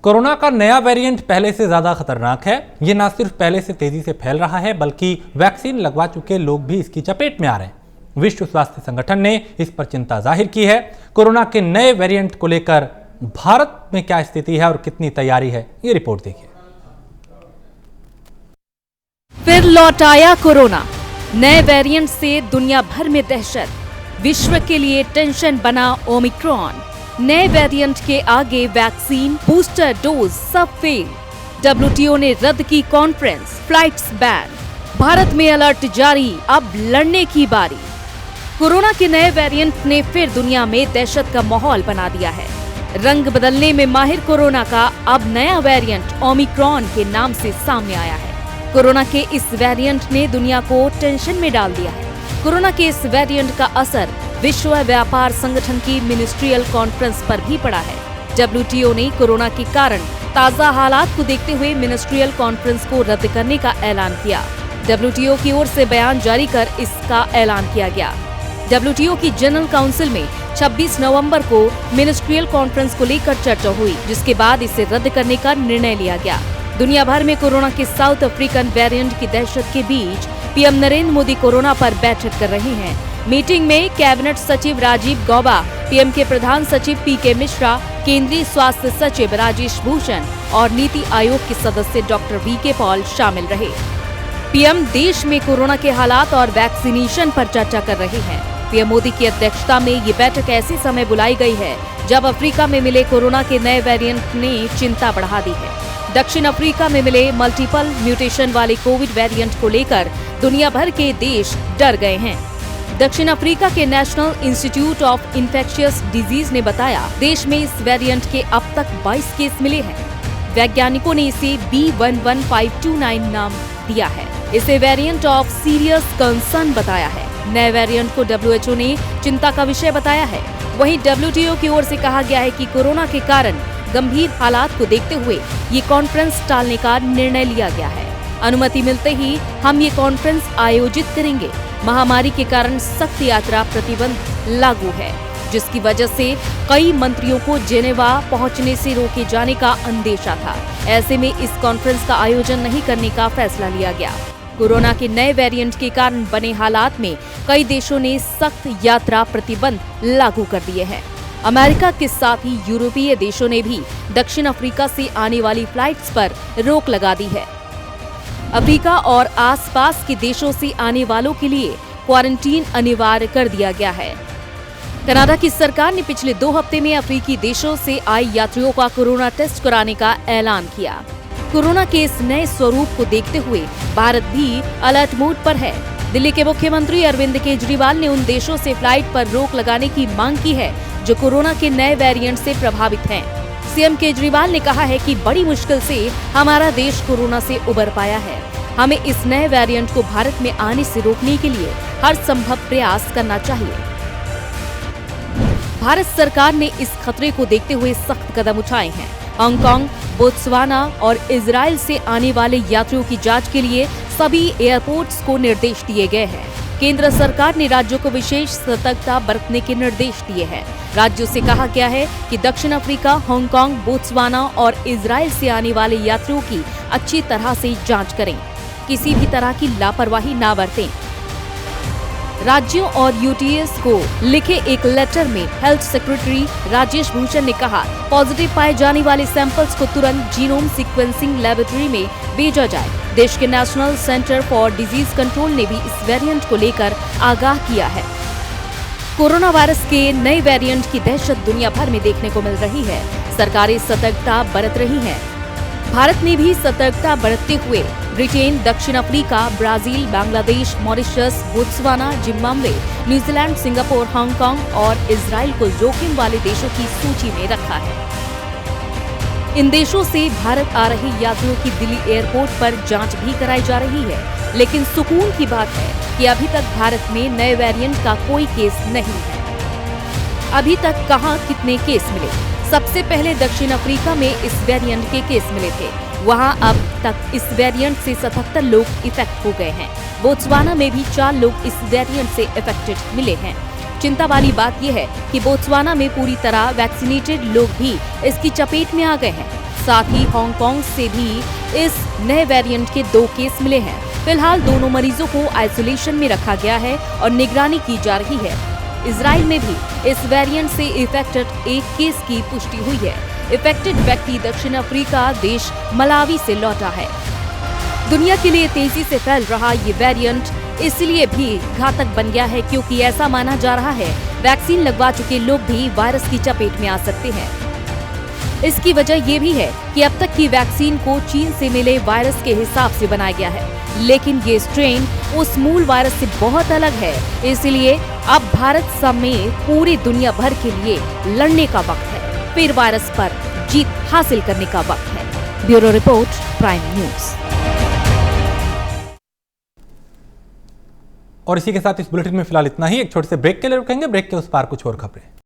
Corona का नया variant पहले से ज्यादा खतरनाक है। ये न सिर्फ पहले से तेजी से फैल रहा है, बल्कि वैक्सीन लगवा चुके लोग भी इसकी चपेट में आ रहे हैं। विश्व स्वास्थ्य संगठन ने इस पर चिंता जाहिर की है। कोरोना के नए वेरिएंट को लेकर भारत में क्या स्थिति है और कितनी तैयारी है, ये रिपोर्ट देखिए। फिर लौट आया कोरोना। नए वेरिएंट से दुनिया भर में दहशत। विश्व के लिए टेंशन बना ओमिक्रॉन। नए वेरिएंट के आगे वैक्सीन, बूस्टर डोज सब फेल। WTO ने रद्द की कॉन्फ्रेंस, फ्लाइट्स बैन। भारत में अलर्ट जारी, अब लड़ने की बारी। कोरोना के नए वेरिएंट ने फिर दुनिया में दहशत का माहौल बना दिया है। रंग बदलने में माहिर कोरोना का अब नया वेरिएंट ओमिक्रॉन के नाम से सामने आया है। कोरोना के इस वेरिएंट ने दुनिया को टेंशन में डाल दिया है। कोरोना के इस वेरिएंट का असर विश्व व्यापार संगठन की मिनिस्ट्रियल कॉन्फ्रेंस पर भी पड़ा है। WTO ने कोरोना के कारण ताजा हालात को देखते हुए मिनिस्ट्रियल कॉन्फ्रेंस को रद्द करने का ऐलान किया। WTO की ओर से बयान जारी कर इसका ऐलान किया गया। WTO की जनरल काउंसिल में 26 नवंबर को मिनिस्ट्रियल कॉन्फ्रेंस को लेकर चर्चा हुई, जिसके बाद इसे रद्द करने का निर्णय लिया गया। दुनिया भर में कोरोना के साउथ अफ्रीकन वेरिएंट की दहशत के बीच पीएम नरेंद्र मोदी कोरोना पर बैठक कर रहे हैं। मीटिंग में कैबिनेट सचिव राजीव गौबा, पीएम के प्रधान सचिव PK मिश्रा, केंद्रीय स्वास्थ्य सचिव राजेश भूषण और नीति आयोग के सदस्य डॉक्टर VK पॉल शामिल रहे। पीएम देश में कोरोना के हालात और वैक्सीनेशन पर चर्चा कर रहे हैं। पीएम मोदी की अध्यक्षता में ये बैठक ऐसे समय बुलाई गई है जब अफ्रीका में मिले कोरोना के नए वेरिएंट ने चिंता बढ़ा दी है। दक्षिण अफ्रीका में मिले मल्टीपल म्यूटेशन वाले कोविड वेरिएंट को लेकर दुनिया भर के देश डर गए हैं। दक्षिण अफ्रीका के national institute of infectious disease ने बताया, देश में इस वेरिएंट के अब तक 22 केस मिले हैं। वैज्ञानिकों ने इसे B11529 नाम दिया है। इसे वेरिएंट ऑफ सीरियस कंसर्न बताया है। नए वेरिएंट को WHO ने चिंता का विषय बताया है। वहीं WTO की ओर से कहा गया है कि कोरोना के कारण गंभीर हालात को देखते हुए ये कॉन्फ्रेंस टालने का निर्णय लिया गया है। अनुमति मिलते ही हम ये कॉन्फ्रेंस आयोजित करेंगे। महामारी के कारण सख्त यात्रा प्रतिबंध लागू है, जिसकी वजह से कई मंत्रियों को जेनेवा पहुंचने से रोके जाने का अंदेशा था। ऐसे में इस कॉन्फ्रेंस का आयोजन नहीं करने का फैसला लिया गया। कोरोना के नए वेरिएंट के कारण बने हालात में कई देशों ने सख्त यात्रा प्रतिबंध लागू कर दिए हैं। अमेरिका के साथ ही यूरोपीय देशों ने भी दक्षिण अफ्रीका से आने वाली फ्लाइट्स पर रोक लगा दी है। अफ्रीका और आसपास के देशों से आने वालों के लिए क्वारंटीन अनिवार्य कर दिया गया है। कनाडा की सरकार ने पिछले 2 हफ्ते में अफ्रीकी देशों से आए यात्रियों का कोरोना टेस्ट कराने का ऐलान किया। कोरोना के इस नए स्वरूप को देखते हुए भारत भी अलर्ट मोड पर है। दिल्ली के मुख्यमंत्री अरविंद केजरीवाल ने उन देशों से फ्लाइट पर रोक लगाने की मांग की है जो कोरोना के नए वेरिएंट से प्रभावित हैं। सीएम केजरीवाल ने कहा है कि बड़ी मुश्किल से हमारा देश कोरोना से उबर पाया है। हमें इस नए वेरिएंट को भारत में आने से रोकने के लिए हर संभव प्रयास करना चाहिए। भारत सरकार ने इस खतरे को देखते हुए सख्त कदम उठाए हैं। हांगकांग, बोत्सवाना और इजराइल से आने वाले यात्रियों की जांच के लिए सभी एयरपोर्ट्स को निर्देश दिए गए हैं। केंद्र सरकार ने राज्यों को विशेष सतर्कता बरतने के निर्देश दिए हैं। राज्यों से कहा गया है कि दक्षिण अफ्रीका, हांगकांग, बोत्सवाना और इजराइल से आने वाले यात्रियों की अच्छी तरह से जांच करें। किसी भी तरह की लापरवाही ना बरतें। राज्यों और UTS को लिखे एक लेटर में हेल्थ सेक्रेटरी राजेश भूषण ने कहा, पॉजिटिव पाए जाने वाले सैंपल्स को तुरंत जीनोम सीक्वेंसिंग लैबोरेटरी में भेजा जाए। देश के national centre for disease control ने भी इस वेरिएंट को लेकर आगाह किया है। कोरोना वायरस के नए वेरिएंट की दहशत दुनिया भर में देखने को मिल रही है। सरकारें सतर्कता बरत रही हैं। भारत ने भी सतर्कता बरतते हुए ब्रिटेन, दक्षिण Africa, Brazil, Bangladesh, Mauritius, Botswana, Zimbabwe, New Zealand, Singapore, Hong Kong और इजराइल को जोखिम वाले देशों की सूची में रखा है। इन देशों से भारत आ रहे यात्रियों की दिल्ली एयरपोर्ट पर जांच भी कराई जा रही है। लेकिन सुकून की बात है कि अभी तक भारत में नए वेरिएंट का कोई केस नहीं है। अभी तक कहां कितने केस मिले? सबसे पहले दक्षिण अफ्रीका में इस वेरिएंट के केस मिले थे। वहां अब तक इस वेरिएंट से 77 लोग इफेक्ट हो गए हैं। बोत्सवाना में भी 4 लोग इस वेरिएंट से इफेक्टेड मिले हैं। चिंता वाली बात यह है कि बोत्सवाना में पूरी तरह वैक्सीनेटेड लोग भी इसकी चपेट में आ गए हैं। साथ ही हांगकांग से भी इस नए वेरिएंट के 2 केस मिले हैं। फिलहाल दोनों मरीजों को आइसोलेशन में रखा गया है और निगरानी की जा रही है। इजराइल में भी इस वेरिएंट से इफेक्टेड एक केस की पुष्टि हुई है। इफेक्टेड व्यक्ति दक्षिण अफ्रीका देश मलावी से लौटा है। दुनिया के लिए तेजी से फैल रहा ये वेरिएंट इसलिए भी घातक बन गया है क्योंकि ऐसा माना जा रहा है वैक्सीन लगवा चुके लोग भी वायरस की चपेट में आ सकते हैं। इसकी वजह ये भी है कि अब तक की वैक्सीन को चीन से मिले वायरस के हिसाब से बनाया गया है, लेकिन ये स्ट्रेन उस मूल वायरस से बहुत अलग है। इसलिए अब भारत समेत पूरी दुनिया भर के लिए लड़ने का वक्त है, फिर वायरस पर जीत हासिल करने का वक्त है। Bureau report, prime news. और इसी के साथ इस बुलेटिन में फिलहाल इतना ही। एक छोटे से ब्रेक के लिए रुकेंगे, ब्रेक के उस पार कुछ और खबरें।